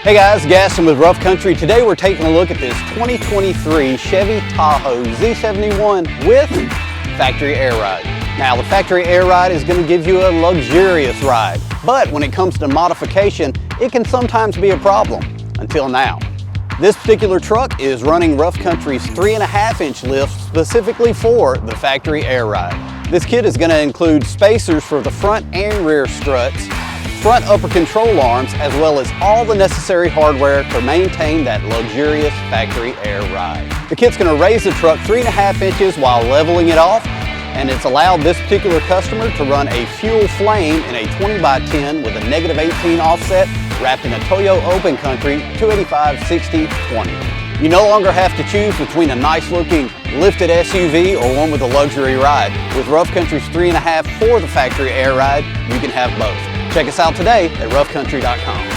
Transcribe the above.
Hey guys, Gaston with Rough Country. Today we're taking a look at this 2023 Chevy Tahoe Z71 with factory air ride. Now the factory air ride is going to give you a luxurious ride, but when it comes to modification, it can sometimes be a problem, until now. This particular truck is running Rough Country's 3.5-inch lift specifically for the factory air ride. This kit is going to include spacers for the front and rear struts, front upper control arms, as well as all the necessary hardware to maintain that luxurious factory air ride. The kit's going to raise the truck 3.5 inches while leveling it off, and it's allowed this particular customer to run a fuel flame in a 20x10 with a -18 offset wrapped in a Toyo Open Country 285/60/20. You no longer have to choose between a nice looking lifted SUV or one with a luxury ride. With Rough Country's 3.5 for the factory air ride, you can have both. Check us out today at roughcountry.com.